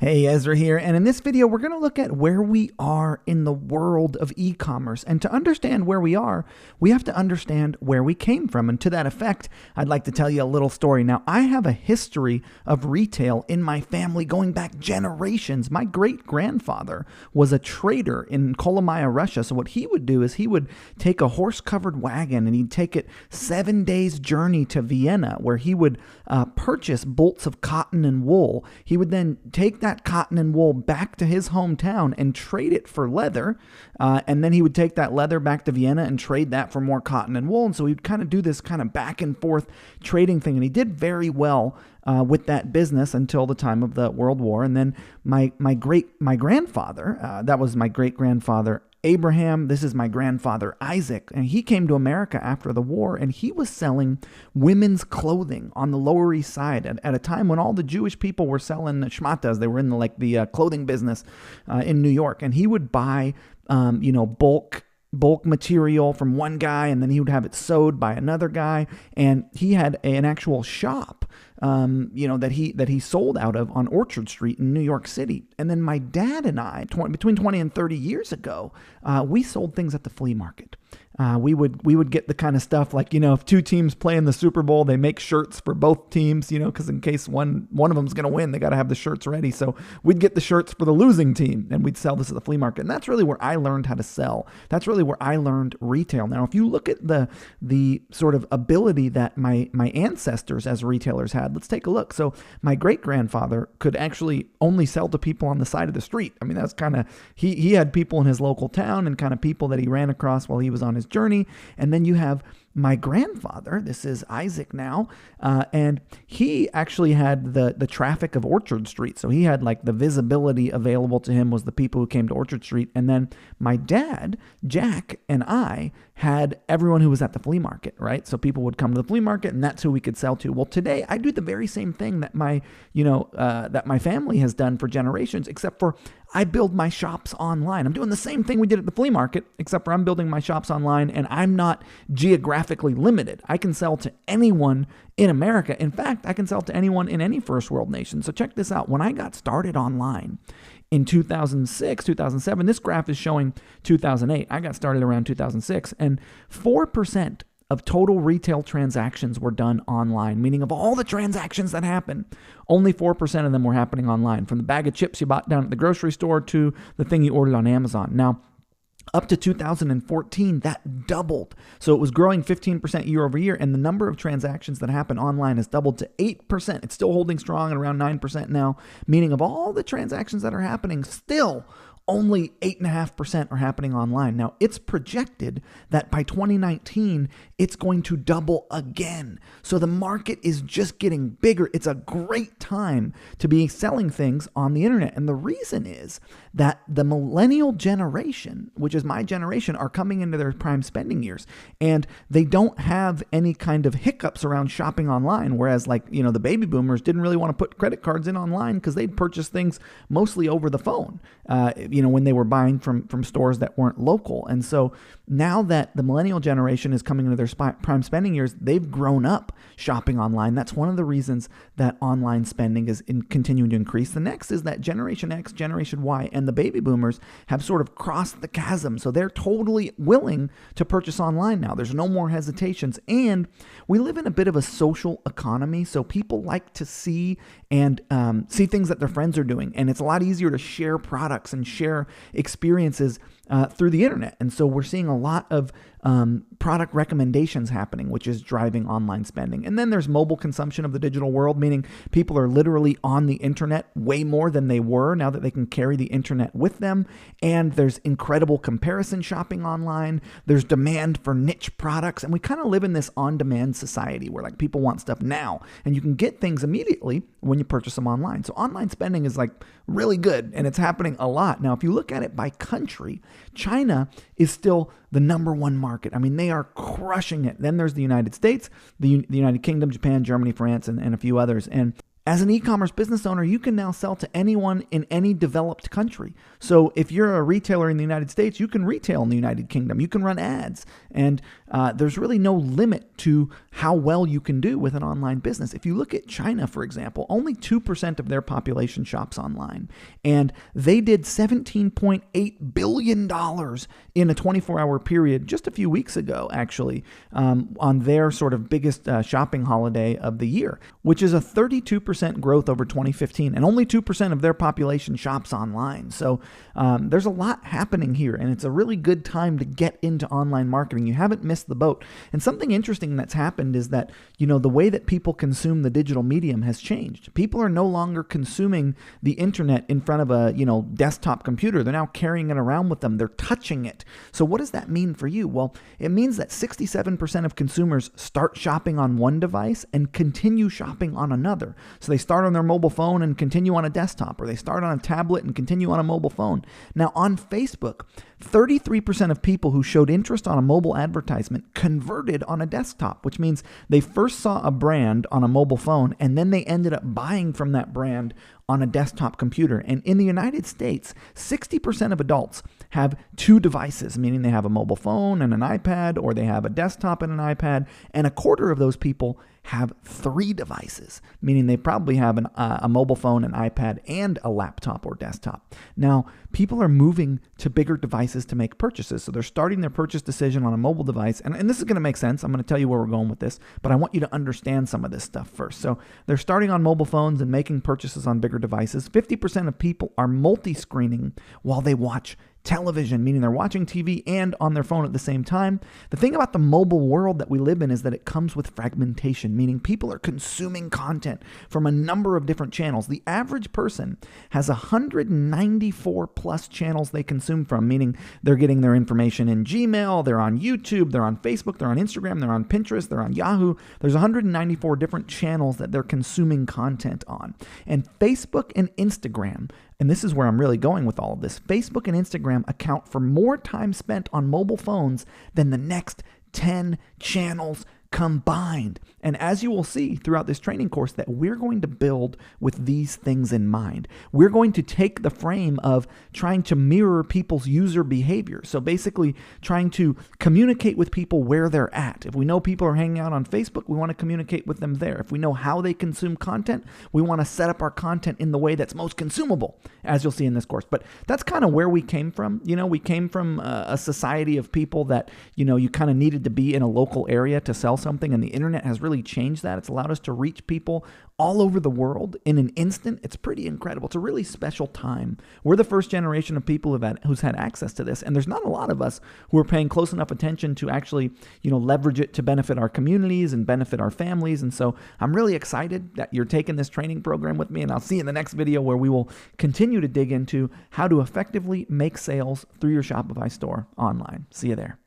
Hey, Ezra here, and in this video we're going to look at where we are in the world of e-commerce. And to understand where we are, we have to understand where we came from. And to that effect, I'd like to tell you a little story. Now, I have a history of retail in my family going back generations. My great-grandfather was a trader in Kolomaya, Russia. So what he would do is he would take a horse-covered wagon and he'd take it 7 days journey to Vienna, where he would purchase bolts of cotton and wool. He would then take that cotton and wool back to his hometown and trade it for leather. And then he would take that leather back to Vienna and trade that for more cotton and wool. And so he'd kind of do this kind of back and forth trading thing. And he did very well with that business until the time of the World War. And then my grandfather, that was my great-grandfather Abraham, this is my grandfather Isaac, and he came to America after the war, and he was selling women's clothing on the Lower East Side at a time when all the Jewish people were selling shmatas. They were in the clothing business in New York, and he would buy bulk material from one guy, and then he would have it sewed by another guy, and he had an actual shop that he sold out of on Orchard Street in New York City. And then my dad and I, between 20 and 30 years ago, we sold things at the flea market. We would get the kind of stuff like, if two teams play in the Super Bowl, they make shirts for both teams, because in case one of them's going to win, they got to have the shirts ready. So we'd get the shirts for the losing team and we'd sell this at the flea market. And that's really where I learned how to sell. That's really where I learned retail. Now, if you look at the sort of ability that my ancestors as retailers had, let's take a look. So my great-grandfather could actually only sell to people on the side of the street. I mean, that's kind of, he had people in his local town and kind of people that he ran across while he was on his journey. And then you have my grandfather, this is Isaac now, and he actually had the traffic of Orchard Street. So he had like the visibility available to him was the people who came to Orchard Street. And then my dad, Jack, and I had everyone who was at the flea market, right? So people would come to the flea market and that's who we could sell to. Well, today I do the very same thing that my family has done for generations, except for I build my shops online. I'm doing the same thing we did at the flea market, except for I'm building my shops online and I'm not geographically limited. I can sell to anyone in America. In fact, I can sell to anyone in any first world nation. So check this out. When I got started online in 2006, 2007, this graph is showing 2008. I got started around 2006, and 4% of total retail transactions were done online, meaning of all the transactions that happened, only 4% of them were happening online, from the bag of chips you bought down at the grocery store to the thing you ordered on Amazon. Now, up to 2014, that doubled. So it was growing 15% year over year, and the number of transactions that happen online has doubled to 8%. It's still holding strong at around 9% now, meaning of all the transactions that are happening, still only 8.5% are happening online. Now, it's projected that by 2019, it's going to double again. So the market is just getting bigger. It's a great time to be selling things on the internet. And the reason is that the millennial generation, which is my generation, are coming into their prime spending years. And they don't have any kind of hiccups around shopping online. Whereas the baby boomers didn't really want to put credit cards in online because they'd purchase things mostly over the phone. When they were buying from stores that weren't local. And so now that the millennial generation is coming into their prime spending years, they've grown up shopping online. That's one of the reasons that online spending is continuing to increase. The next is that Generation X, Generation Y, and the baby boomers have sort of crossed the chasm. So they're totally willing to purchase online now. There's no more hesitations. And we live in a bit of a social economy. So people like to see and see things that their friends are doing. And it's a lot easier to share products and share experiences through the internet. And so we're seeing a lot of product recommendations happening, which is driving online spending. And then there's mobile consumption of the digital world, meaning people are literally on the internet way more than they were now that they can carry the internet with them. And there's incredible comparison shopping online. There's demand for niche products. And we kind of live in this on-demand society where people want stuff now, and you can get things immediately when you purchase them online. So online spending is really good, and it's happening a lot. Now, if you look at it by country, China is still the number one market. I mean, they are crushing it. Then there's the United States, the United Kingdom, Japan, Germany, France, and a few others. And As an e-commerce business owner, you can now sell to anyone in any developed country. So if you're a retailer in the United States, you can retail in the United Kingdom. You can run ads. And there's really no limit to how well you can do with an online business. If you look at China, for example, only 2% of their population shops online. And they did $17.8 billion in a 24-hour period just a few weeks ago, actually, on their sort of biggest shopping holiday of the year, which is a 32% growth over 2015, and only 2% of their population shops online. So there's a lot happening here, and it's a really good time to get into online marketing. You haven't missed the boat. And something interesting that's happened is that, the way that people consume the digital medium has changed. People are no longer consuming the internet in front of a, desktop computer. They're now carrying it around with them. They're touching it. So what does that mean for you? Well, it means that 67% of consumers start shopping on one device and continue shopping on another. So they start on their mobile phone and continue on a desktop, or they start on a tablet and continue on a mobile phone. Now on Facebook, 33% of people who showed interest on a mobile advertisement converted on a desktop, which means they first saw a brand on a mobile phone and then they ended up buying from that brand on a desktop computer. And in the United States, 60% of adults have two devices, meaning they have a mobile phone and an iPad, or they have a desktop and an iPad, and a quarter of those people have 3 devices, meaning they probably have a mobile phone, an iPad, and a laptop or desktop. Now, people are moving to bigger devices to make purchases. So they're starting their purchase decision on a mobile device. And this is going to make sense. I'm going to tell you where we're going with this, but I want you to understand some of this stuff first. So they're starting on mobile phones and making purchases on bigger devices. 50% of people are multi-screening while they watch television, meaning they're watching TV and on their phone at the same time. The thing about the mobile world that we live in is that it comes with fragmentation, meaning people are consuming content from a number of different channels. The average person has 194 plus channels they consume from, meaning they're getting their information in Gmail, they're on YouTube, they're on Facebook, they're on Instagram, they're on Pinterest, they're on Yahoo. There's 194 different channels that they're consuming content on. And Facebook and Instagram, and this is where I'm really going with all of this, Facebook and Instagram account for more time spent on mobile phones than the next 10 channels combined. And as you will see throughout this training course, that we're going to build with these things in mind. We're going to take the frame of trying to mirror people's user behavior. So basically trying to communicate with people where they're at. If we know people are hanging out on Facebook, we want to communicate with them there. If we know how they consume content, we want to set up our content in the way that's most consumable, as you'll see in this course. But that's kind of where we came from. We came from a society of people that, you kind of needed to be in a local area to sell something, and the internet has really changed that. It's allowed us to reach people all over the world in an instant. It's pretty incredible. It's a really special time. We're the first generation of people who's had access to this, and there's not a lot of us who are paying close enough attention to actually, leverage it to benefit our communities and benefit our families. And so I'm really excited that you're taking this training program with me, and I'll see you in the next video where we will continue to dig into how to effectively make sales through your Shopify store online. See you there.